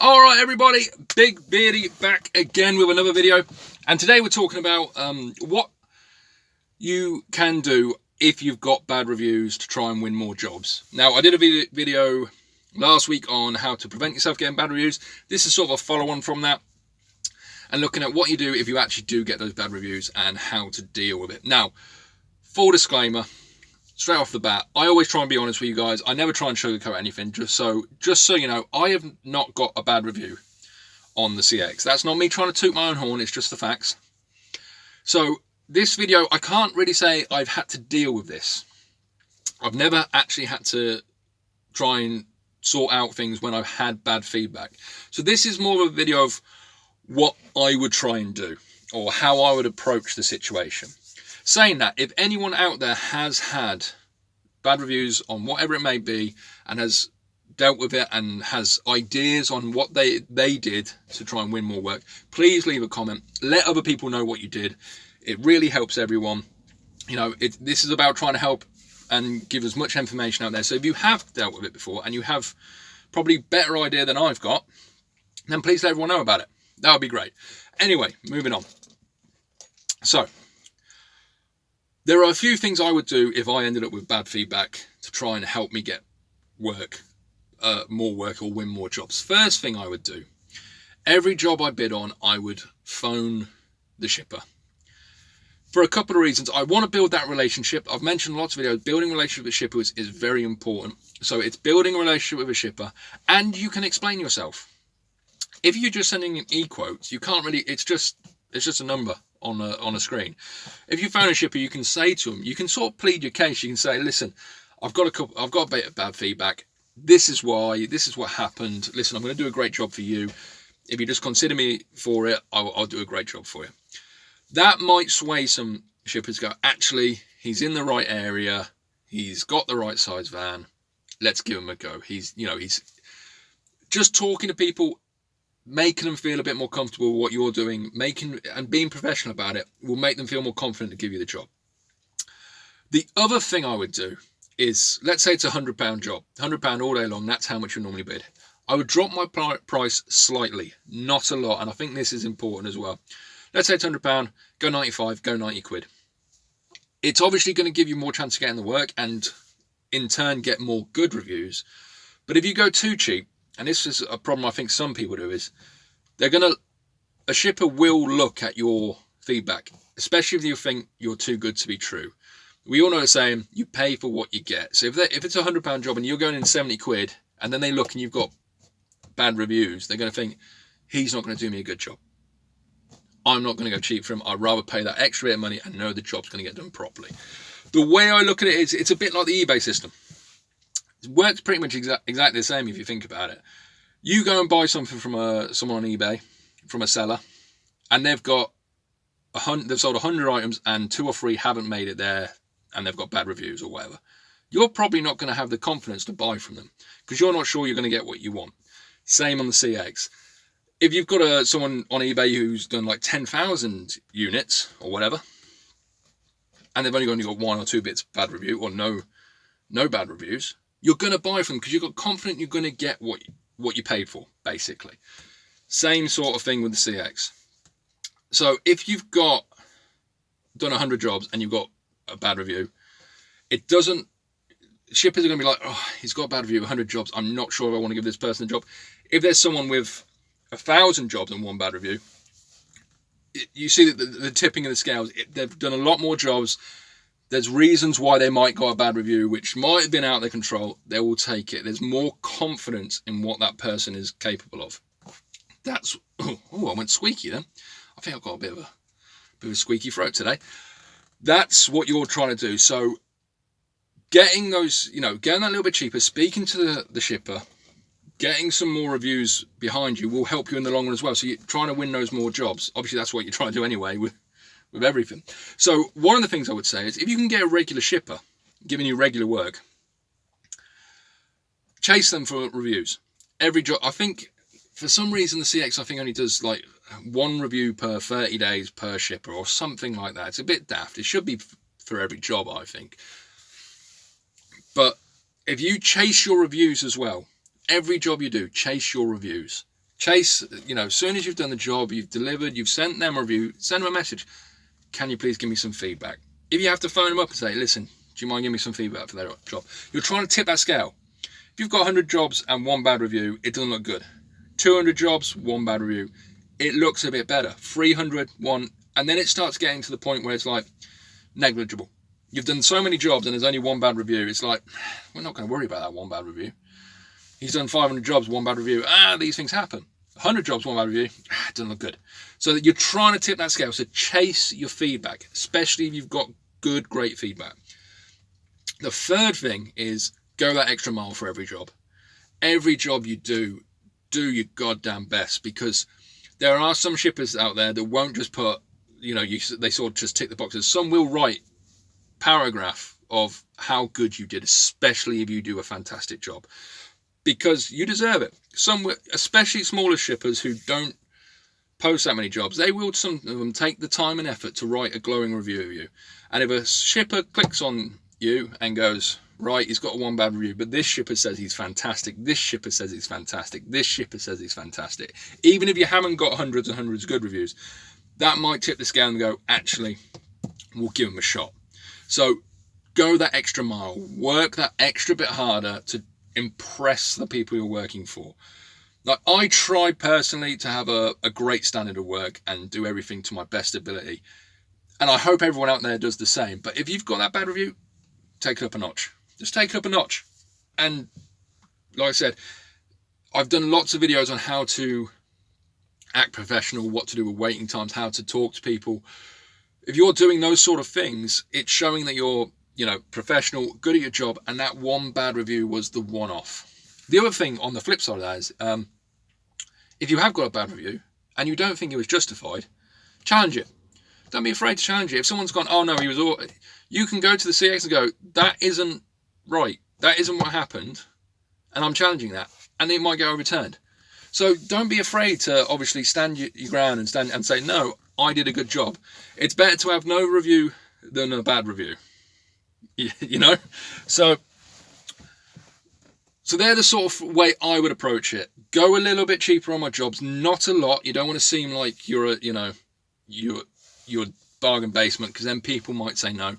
Alright everybody, Big Beardy back again with another video, and today we're talking about what you can do if you've got bad reviews to try and win more jobs. Now, I did a video last week on how to prevent yourself getting bad reviews. This is sort of a follow-on from that, and looking at what you do if you actually do get those bad reviews and how to deal with it. Now, full disclaimer, straight off the bat, I always try and be honest with you guys. I never try and sugarcoat anything, just so you know, I have not got a bad review on the CX. That's not me trying to toot my own horn, it's just the facts. So this video, I can't really say I've had to deal with this. I've never actually had to try and sort out things when I've had bad feedback. So this is more of a video of what I would try and do, or how I would approach the situation. Saying that, if anyone out there has had bad reviews on whatever it may be and has dealt with it and has ideas on what they did to try and win more work, please leave a comment. Let other people know what you did. It really helps everyone. You know, this is about trying to help and give as much information out there. So if you have dealt with it before and you have probably better idea than I've got, then please let everyone know about it. That would be great. Anyway, moving on. So, there are a few things I would do if I ended up with bad feedback to try and help me get work, more work, or win more jobs. First thing I would do, every job I bid on, I would phone the shipper. For a couple of reasons. I want to build that relationship. I've mentioned lots of videos, building a relationship with shippers is very important. So it's building a relationship with a shipper, and you can explain yourself. If you're just sending in e-quotes, you can't really, it's just a number on a screen. If you phone a shipper, you can say to them, you can sort of plead your case. You can say, listen, I've got a bit of bad feedback. This is why, this is what happened. Listen, I'm going to do a great job for you. If you just consider me for it, I'll do a great job for you. That might sway some shippers to go, actually, he's in the right area. He's got the right size van. Let's give him a go. He's just talking to people, making them feel a bit more comfortable with what you're doing, and being professional about it will make them feel more confident to give you the job. The other thing I would do is, let's say it's a £100 job, £100 all day long, that's how much you normally bid. I would drop my price slightly, not a lot, and I think this is important as well. Let's say it's £100, go 95, go 90 quid. It's obviously going to give you more chance of getting the work and in turn get more good reviews. But if you go too cheap, and this is a problem I think some people do, is a shipper will look at your feedback, especially if you think you're too good to be true. We all know the saying, you pay for what you get. So if it's a £100 job and you're going in 70 quid, and then they look and you've got bad reviews, they're going to think, he's not going to do me a good job. I'm not going to go cheap for him. I'd rather pay that extra bit of money and know the job's going to get done properly. The way I look at it is, it's a bit like the eBay system. It works pretty much exactly the same if you think about it. You go and buy something from someone on eBay, from a seller, and they've sold 100 items and 2 or 3 haven't made it there and they've got bad reviews or whatever. You're probably not going to have the confidence to buy from them because you're not sure you're going to get what you want. Same on the CX. If you've got someone on eBay who's done like 10,000 units or whatever, and they've only got 1 or 2 bits bad review or no bad reviews, you're going to buy from them because you've got confident you're going to get what you paid for, basically. Same sort of thing with the CX. So if you've done 100 jobs and you've got a bad review, shippers are going to be like, oh, he's got a bad review, 100 jobs, I'm not sure if I want to give this person a job. If there's someone with 1,000 jobs and 1 bad review, you see that the tipping of the scales, they've done a lot more jobs. There's reasons why they might got a bad review, which might have been out of their control. They will take it. There's more confidence in what that person is capable of. That's, I went squeaky then. I think I've got a bit of a squeaky throat today. That's what you're trying to do. So getting getting that little bit cheaper, speaking to the shipper, getting some more reviews behind you will help you in the long run as well. So you're trying to win those more jobs. Obviously, that's what you're trying to do anyway with everything. So one of the things I would say is, if you can get a regular shipper giving you regular work, chase them for reviews. Every job, I think, for some reason the CX I think only does like 1 review per 30 days per shipper or something like that. It's a bit daft. It should be for every job, I think. But if you chase your reviews as well, every job you do, chase your reviews. Chase, you know, as soon as you've done the job, you've delivered, you've sent them a review, send them a message. Can you please give me some feedback? If you have to phone them up and say, listen, do you mind giving me some feedback for that job? You're trying to tip that scale. If you've got 100 jobs and one bad review, it doesn't look good. 200 jobs, one bad review, it looks a bit better. 300, one, and then it starts getting to the point where it's like negligible. You've done so many jobs and there's only one bad review. It's like, we're not going to worry about that one bad review. He's done 500 jobs, one bad review. These things happen. 100 jobs, one bad review. It doesn't look good. So that you're trying to tip that scale. So chase your feedback, especially if you've got good, great feedback. The third thing is go that extra mile for every job. Every job you do your goddamn best, because there are some shippers out there that won't just put, you know, they sort of just tick the boxes. Some will write paragraph of how good you did, especially if you do a fantastic job, because you deserve it. Some, especially smaller shippers who don't post that many jobs, they will, some of them, take the time and effort to write a glowing review of you. And if a shipper clicks on you and goes, right, he's got one bad review, but this shipper says he's fantastic, this shipper says he's fantastic, this shipper says he's fantastic, even if you haven't got hundreds and hundreds of good reviews, that might tip the scale and go, actually, we'll give him a shot. So go that extra mile, work that extra bit harder to impress the people you're working for. Like, I try personally to have a great standard of work and do everything to my best ability, and I hope everyone out there does the same. But if you've got that bad review, take it up a notch. Just take it up a notch. And like I said, I've done lots of videos on how to act professional, what to do with waiting times, how to talk to people. If you're doing those sort of things, it's showing that you're, you know, professional, good at your job, and that one bad review was the one-off. The other thing on the flip side of that is, if you have got a bad review and you don't think it was justified, challenge it. Don't be afraid to challenge it. If someone's gone, oh no, he was all, you can go to the CX and go, that isn't right. That isn't what happened, and I'm challenging that, and it might get overturned. So don't be afraid to obviously stand your ground and say, no, I did a good job. It's better to have no review than a bad review. You know? So they're the sort of way I would approach it. Go a little bit cheaper on my jobs, not a lot. You don't want to seem like you're you're bargain basement, because then people might say no.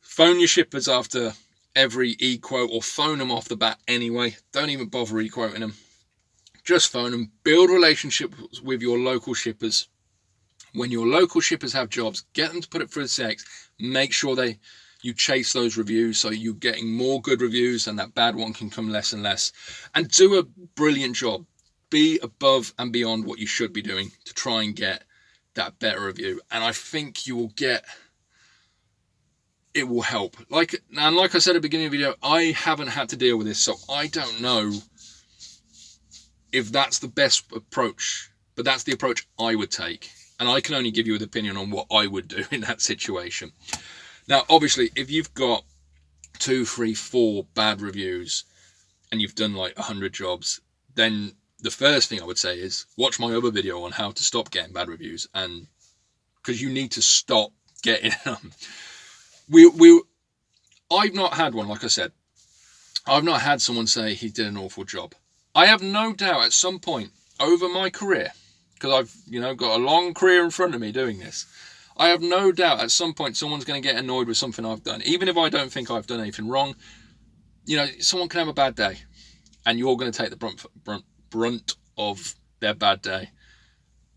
Phone your shippers after every e-quote, or phone them off the bat anyway. Don't even bother e-quoting them. Just phone them. Build relationships with your local shippers. When your local shippers have jobs, get them to put it through the CX. Make sure you chase those reviews, so you're getting more good reviews and that bad one can come less and less. And do a brilliant job. Be above and beyond what you should be doing to try and get that better review. And I think you will get, it will help. Like I said at the beginning of the video, I haven't had to deal with this, so I don't know if that's the best approach, but that's the approach I would take. And I can only give you an opinion on what I would do in that situation. Now, obviously, if you've got 2, 3, 4 bad reviews and you've done like 100 jobs, then the first thing I would say is watch my other video on how to stop getting bad reviews, and because you need to stop getting them. I've not had one, like I said. I've not had someone say he did an awful job. I have no doubt at some point over my career, because I've got a long career in front of me doing this, I have no doubt at some point someone's going to get annoyed with something I've done. Even if I don't think I've done anything wrong, someone can have a bad day, and you're going to take the brunt of their bad day.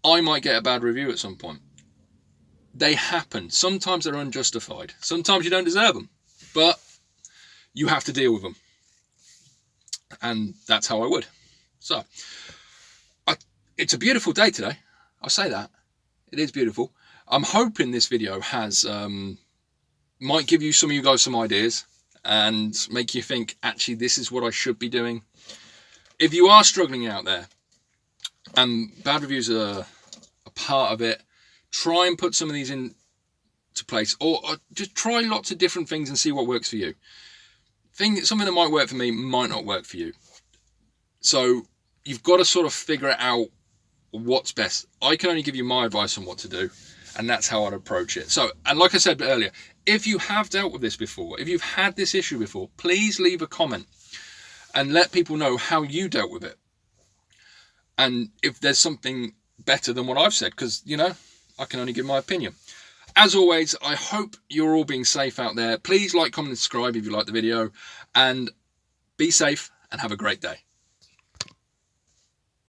I might get a bad review at some point. They happen. Sometimes they're unjustified. Sometimes you don't deserve them, but you have to deal with them. And that's how I would. So, it's a beautiful day today. I'll say that. It is beautiful. I'm hoping this video might give some of you guys some ideas and make you think, actually, this is what I should be doing. If you are struggling out there and bad reviews are a part of it, try and put some of these into place, or just try lots of different things and see what works for you. Something that might work for me might not work for you. So you've got to sort of figure it out what's best. I can only give you my advice on what to do, and that's how I'd approach it. So, and like I said earlier, if you have dealt with this before, if you've had this issue before, please leave a comment and let people know how you dealt with it. and if there's something better than what I've said, because, you know, I can only give my opinion. As always, I hope you're all being safe out there. Please like, comment, and subscribe if you like the video, and be safe and have a great day.